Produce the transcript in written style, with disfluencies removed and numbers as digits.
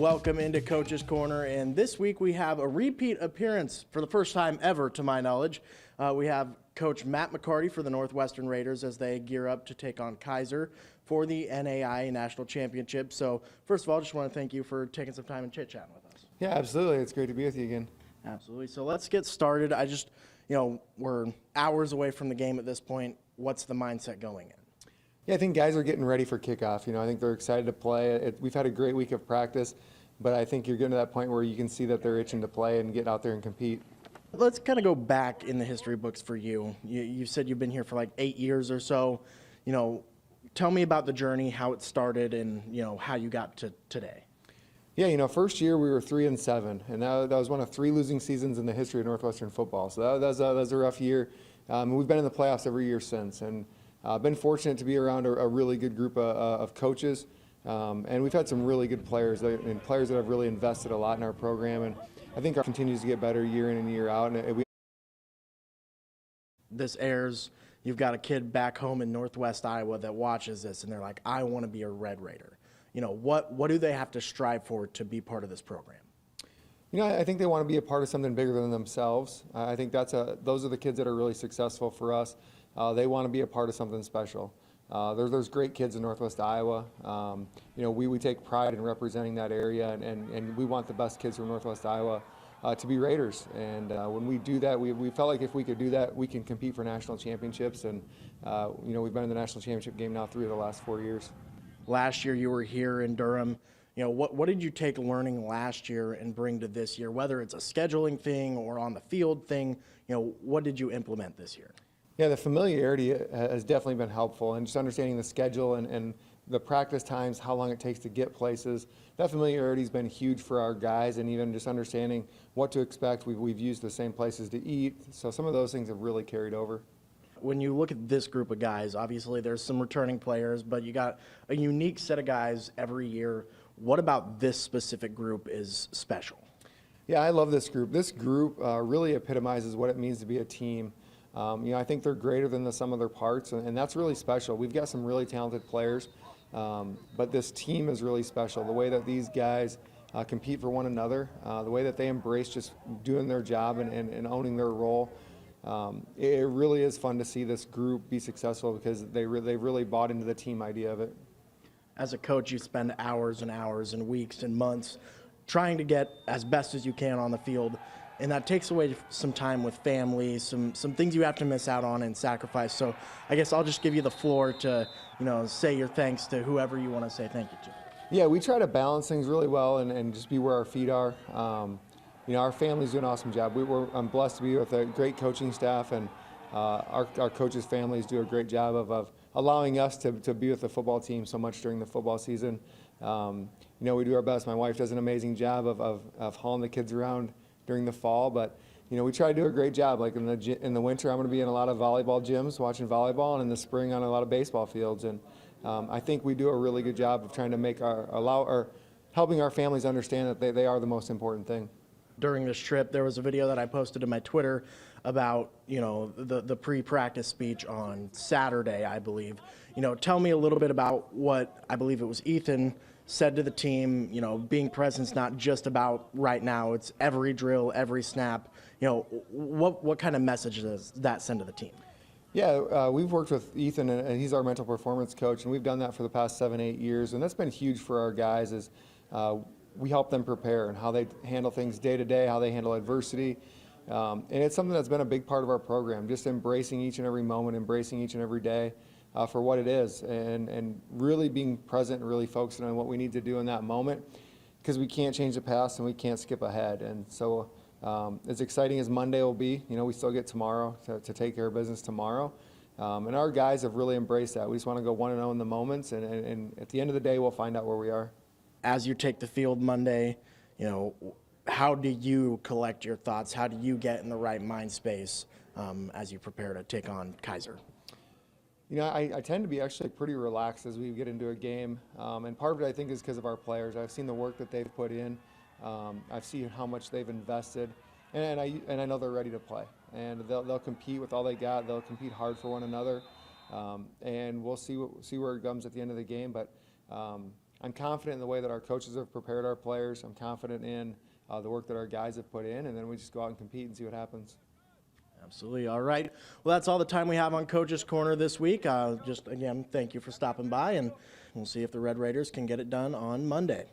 Welcome into Coach's Corner, and this week we have a repeat appearance for the first time ever, to my knowledge. We have Coach Matt McCarty for the Northwestern Raiders as they gear up to take on Kaiser for the NAI National Championship. So, first of all, I just want to thank you for taking some time and chit-chatting with us. Yeah, absolutely. It's great to be with you again. Absolutely. So let's get started. We're hours away from the game at this point. What's the mindset going in? Yeah, I think guys are getting ready for kickoff. I think they're excited to play. We've had a great week of practice, but I think you're getting to that point where you can see that they're itching to play and get out there and compete. Let's kind of go back in the history books for you. You said you've been here for like 8 years or so. Tell me about the journey, how it started, and how you got to today. Yeah, first year we were 3-7, and that was one of 3 losing seasons in the history of Northwestern football. So that was a rough year. We've been in the playoffs every year since, and been fortunate to be around a really good group of coaches, and we've had some really good players and players that have really invested a lot in our program, and I think it continues to get better year in and year out. This airs, you've got a kid back home in Northwest Iowa that watches this, and they're like, I want to be a Red Raider. What do they have to strive for to be part of this program? I think they want to be a part of something bigger than themselves. I think those are the kids that are really successful for us. They want to be a part of something special. There's great kids in Northwest Iowa. We take pride in representing that area, and we want the best kids from Northwest Iowa to be Raiders. And when we do that, we felt like if we could do that, we can compete for national championships. And we've been in the national championship game now 3 of the last 4 years. Last year you were here in Durham. What did you take learning last year and bring to this year, whether it's a scheduling thing or on the field thing? What did you implement this year? Yeah, the familiarity has definitely been helpful, and just understanding the schedule and the practice times, how long it takes to get places. That familiarity has been huge for our guys, and even just understanding what to expect. We've used the same places to eat, so some of those things have really carried over. When you look at this group of guys, obviously there's some returning players, but you got a unique set of guys every year. What about this specific group is special? Yeah, I love this group. This group really epitomizes what it means to be a team. I think they're greater than the sum of their parts, and that's really special. We've got some really talented players, but this team is really special. The way that these guys compete for one another, the way that they embrace just doing their job and owning their role. It really is fun to see this group be successful because they really bought into the team idea of it. As a coach, you spend hours and hours and weeks and months trying to get as best as you can on the field, and that takes away some time with family, some things you have to miss out on and sacrifice. So I guess I'll just give you the floor to say your thanks to whoever you want to say thank you to. Yeah, we try to balance things really well and just be where our feet are. Our family's doing an awesome job. I'm blessed to be with a great coaching staff, and our coaches' families do a great job of allowing us to be with the football team so much during the football season. We do our best. My wife does an amazing job of hauling the kids around during the fall, but we try to do a great job. Like in the winter, I'm going to be in a lot of volleyball gyms watching volleyball, and in the spring on a lot of baseball fields. And I think we do a really good job of trying to helping our families understand that they are the most important thing. During this trip, there was a video that I posted to my Twitter about, the pre-practice speech on Saturday, I believe. Tell me a little bit about what I believe it was Ethan said to the team. Being present's not just about right now, it's every drill, every snap. What kind of message does that send to the team? Yeah, we've worked with Ethan, and he's our mental performance coach, and we've done that for the past 7-8 years, and that's been huge for our guys. We help them prepare and how they handle things day to day, how they handle adversity. And it's something that's been a big part of our program, just embracing each and every moment, embracing each and every day for what it is, and really being present and really focusing on what we need to do in that moment, because we can't change the past and we can't skip ahead. And so as exciting as Monday will be, we still get tomorrow to take care of business tomorrow. And our guys have really embraced that. We just want to go 1-0 in the moments, and at the end of the day, we'll find out where we are. As you take the field Monday, how do you collect your thoughts? How do you get in the right mind space as you prepare to take on Kaiser? I tend to be actually pretty relaxed as we get into a game, and part of it I think is because of our players. I've seen the work that they've put in. I've seen how much they've invested, and I know they're ready to play. And they'll compete with all they got. They'll compete hard for one another, and we'll see where it comes at the end of the game. But I'm confident in the way that our coaches have prepared our players. I'm confident in the work that our guys have put in, and then we just go out and compete and see what happens. Absolutely. All right. Well, that's all the time we have on Coach's Corner this week. Just again, thank you for stopping by, and we'll see if the Red Raiders can get it done on Monday.